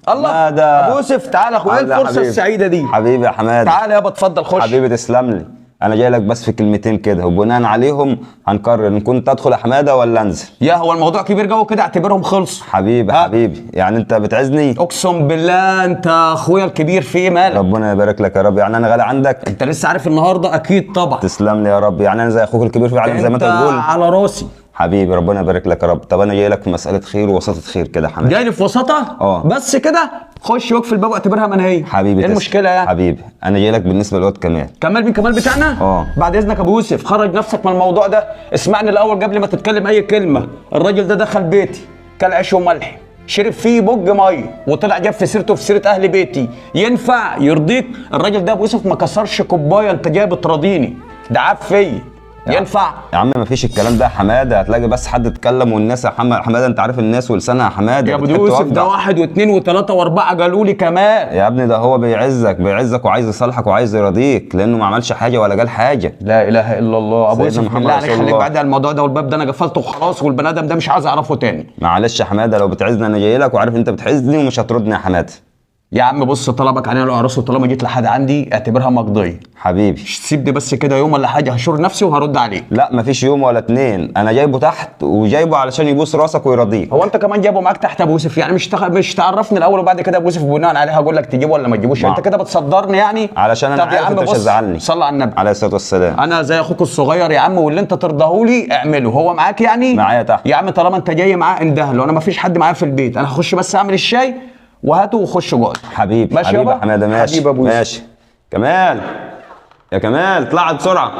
الله ابو يوسف تعالى يا اخويا، الفرصه السعيده دي حبيبي يا حماده. تعالى يابا اتفضل خش حبيبي تسلم لي. انا جاي لك بس في كلمتين كده وبناء عليهم هنقرر ان كنت ادخل يا حماده ولا انزل. يا هو الموضوع كبير جو كده، اعتبرهم خلص. حبيبي يعني انت بتعزني؟ اقسم بالله انت اخويا الكبير، في ايه مالك؟ ربنا يبارك لك يا رب. يعني انا غالي عندك؟ انت لسه عارف النهارده اكيد طبعا. تسلم لي يا رب. يعني انا زي اخوك الكبير فعلا زي ما انت بتقول؟ على راسي حبيبي ربنا يبارك لك يا رب. طب انا جاي لك في مساله خير ووساطه خير كده يا حماده. جاي لي في وساطه؟ بس كده خش واقفل الباب واعتبرها منهيه. حبيبي ايه المشكله يعني؟ حبيبي انا جاي لك بالنسبه للواد كمال. كمال مين؟ كمال بتاعنا؟ بعد اذنك ابو يوسف خرج نفسك من الموضوع ده. اسمعني الاول قبل ما تتكلم اي كلمه. الراجل ده دخل بيتي كل عيش وملح، شرب فيه بج ميه وطلع جاب في سيرته في سيره اهل بيتي. ينفع يرضيك؟ الراجل ده ابو يوسف ما كسرش كوبايه انت جاي بتراضيني، ده عاب فيا. ينفع يا عم؟ مفيش الكلام ده يا حماده. هتلاقي بس حد اتكلم والناس يا حماده انت عارف الناس ولسانها يا حماده. يا ابو يوسف ده 1 و2 و3 و4 قالوا لي كمان. يا ابني ده هو بيعزك وعايز يصالحك وعايز يرضيك لانه ما عملش حاجه ولا قال حاجه. لا اله الا الله. ابو يوسف بالله عليك خليك بعيد عن الموضوع ده، والباب ده انا قفلته وخلاص، والبني ادم ده مش عايز اعرفه تاني. معلش يا حماده لو بتعزني انا جاي لك وعارف انت بتعزني ومش هتردني يا حماده. يا عم بص، طلبك علينا لو عرسه طالما جيت لحد عندي اعتبرها مقضيه. حبيبي سيبني بس كده يوم ولا حاجه هشور نفسي وهرد عليك. لا مفيش يوم ولا 2، انا جايبه تحت وجايبه علشان يبوس راسك ويرضيك. هو انت كمان جايبه معاك تحت ابو يوسف؟ يعني مش تعرفني الاول وبعد كده ابو يوسف بناء عليها هقول لك تجيبه ولا ما تجيبوش؟ انت كده بتصدرني يعني. علشان انا عارف انت مش هتزعلني. صلى على النبي عليه الصلاه والسلام. انا زي اخوك الصغير يا عم، واللي انت ترضاه لي اعمله. هو معاك يعني؟ معايا تحت يا عم. طالما انت جاي معاه اندهله، انا ما فيش حد معايا في البيت، انا هخش بس اعمل الشاي وهاته وخش جوه. حبيبي ماشي حبيبي يا حماده. ماشي حبيبي ابو ماشي. كمال يا كمال اطلع بسرعه.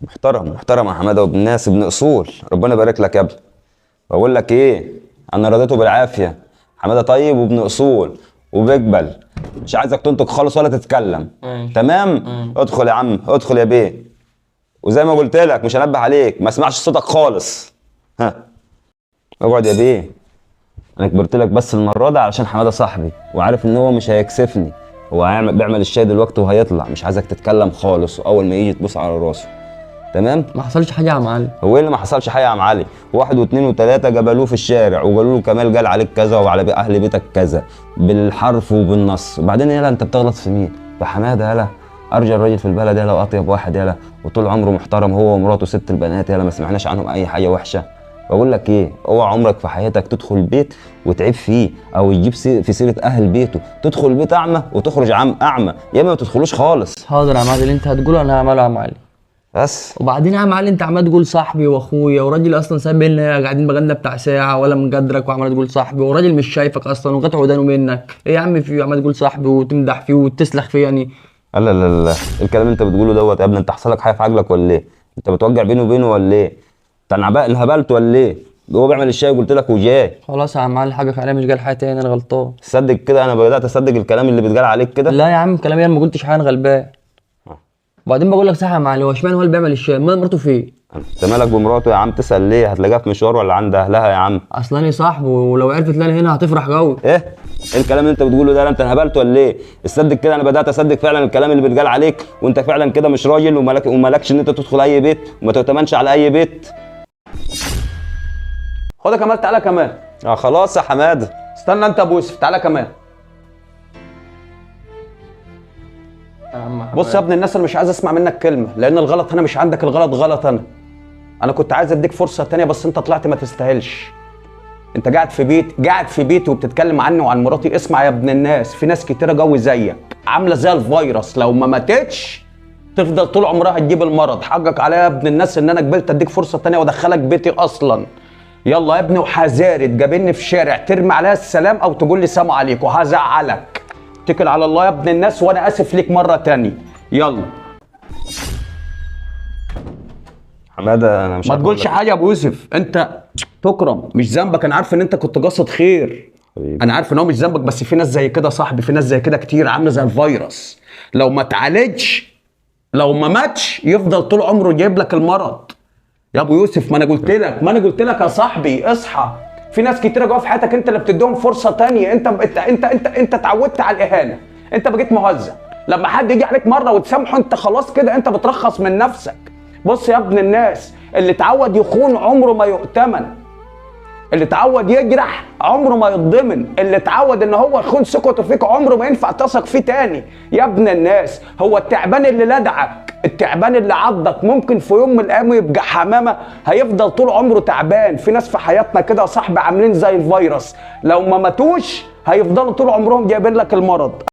محترم يا حماده وابن الناس ابن اصول. ربنا يبارك لك يا ابني. بقول لك ايه، انا رضيته بالعافيه. حماده طيب وابن اصول وبيقبل، مش عايزك تنطق خالص ولا تتكلم. تمام. ادخل يا عم ادخل يا بيه. وزي ما قلت لك مش هنبه عليك، ما اسمعش صوتك خالص. ها اقعد يا بيه. انا كبرت لك بس المره دي علشان حماده صاحبي وعارف ان هو مش هيكسفني. هو بيعمل الشاي دلوقتي وهيطلع، مش عايزك تتكلم خالص، واول ما يجي تبص على راسه. تمام؟ ما حصلش حاجه يا عم علي. هو ايه اللي ما حصلش حاجه يا عم علي؟ 1 و2 و3 جبلوه في الشارع وقالوا له كمال قال عليك كذا وعلى اهل بيتك كذا بالحرف وبالنص. وبعدين يالا انت بتغلط في مين؟ في حماده يالا، ارجى الراجل في البلد يالا واطيب واحد يالا، وطول عمره محترم هو ومراته ست البنات يالا، ما سمعناش عنهم اي حاجه وحشه. بقول لك ايه، اوعى عمرك في حياتك تدخل بيت وتعيب فيه او يجيب في سيره اهل بيته. تدخل البيت اعمى وتخرج اعمى، يا اما ما تدخلوش خالص. حاضر يا عم علي، اللي انت هتقوله انا هعمله يا عم علي. بس وبعدين يا عم علي انت عمال تقول صاحبي واخويا، وراجل اصلا سايب لنا قاعدين بغلنا بتاع ساعه ولا مقدرك، وعمال تقول صاحبي، وراجل مش شايفك اصلا وقطع ودانه منك. ايه يا عم في عمال تقول صاحبي وتمدح فيه وتسلخ فيه يعني؟ لا لا لا الكلام اللي انت بتقوله دوت يا ابني، انت حصل لك حاجه في عقلك ولا ايه؟ انت بتوجع بينه وبينه ولا ايه؟ انت انهبلت ولا ايه؟ هو بيعمل الشاي قلت لك وجاي. خلاص يا عم علي حاجه عليا، مش قال حاجه تاني، انا غلطان. تصدق كده انا بدات اصدق الكلام اللي بيتقال عليك كده؟ لا يا عم كلامي انا ما قلتش حاجه، انا غلبان. وبعدين بقول لك صح يا معلم، هو اشمعنى هو اللي بيعمل الشاي؟ امال مراته فين؟ انت مالك بمراته يا عم؟ تسال ليه؟ هتلاقيها في مشوار ولا عند اهلها يا عم؟ اصل انا صاحبه ولو عرفت ان انا هنا هتفرح قوي. ايه الكلام اللي انت بتقوله ده؟ انت انهبلت ولا ايه؟ تصدق كده انا بدات اصدق فعلا الكلام اللي بيتقال عليك، وانت فعلا كده مش راجل ومالكش ان انت تدخل اي بيت وما تؤتمنش على اي بيت. خد يا كمال تعالى كمان. خلاص يا حماده. استنى انت يا ابو يوسف تعالى كمان. بص يا ابن الناس، انا مش عايز اسمع منك كلمه، لان الغلط هنا مش عندك، الغلط غلط انا كنت عايز اديك فرصه تانية بس انت طلعت ما تستاهلش. انت قاعد في بيتي وبتتكلم عني وعن مراتي. اسمع يا ابن الناس، في ناس كتيره قوي زيك عامله زي الفيروس، لو ما ماتتش تفضل طول عمرها تجيب المرض. حقك عليا يا ابن الناس ان انا قبلت اديك فرصه تانية وادخلك بيتي اصلا. يلا يا ابني وحذاري تقابلني في شارع ترمي عليها السلام او تقول لي سلام عليك وهزعلك. اتكل على الله يا ابن الناس، وانا اسف ليك مره تانية. يلا حماده انا مش ما تقولش حاجه يا ابو يوسف، انت تكرم، مش ذنبك. انا عارف ان انت كنت قاصد خير حبيبي. انا عارف ان هو مش ذنبك، بس في ناس زي كده صاحبي، في ناس زي كده كتير عامله زي الفيروس، لو ما اتعالجش لو ما ماتش يفضل طول عمره جايب لك المرض. يا ابو يوسف ما انا قلت لك يا صاحبي اصحى. في ناس كتيره جوه في حياتك انت اللي بتديهم فرصه تانية. انت اتعودت على الاهانه، انت بقيت مهزأ. لما حد يجي عليك مره وتسامحه انت خلاص كده انت بترخص من نفسك. بص يا ابن الناس، اللي اتعود يخون عمره ما يؤتمن. اللي اتعود يجرح عمره ما يتضمن، اللي اتعود ان هو يخون ثقته فيك عمره ما ينفع تثق فيه تاني. يا ابن الناس، هو التعبان اللي لدعك، التعبان اللي عضك ممكن في يوم من الايام يبقى حمامه؟ هيفضل طول عمره تعبان. في ناس في حياتنا كده يا صاحبي عاملين زي الفيروس، لو ما ماتوش هيفضلوا طول عمرهم جايبين لك المرض.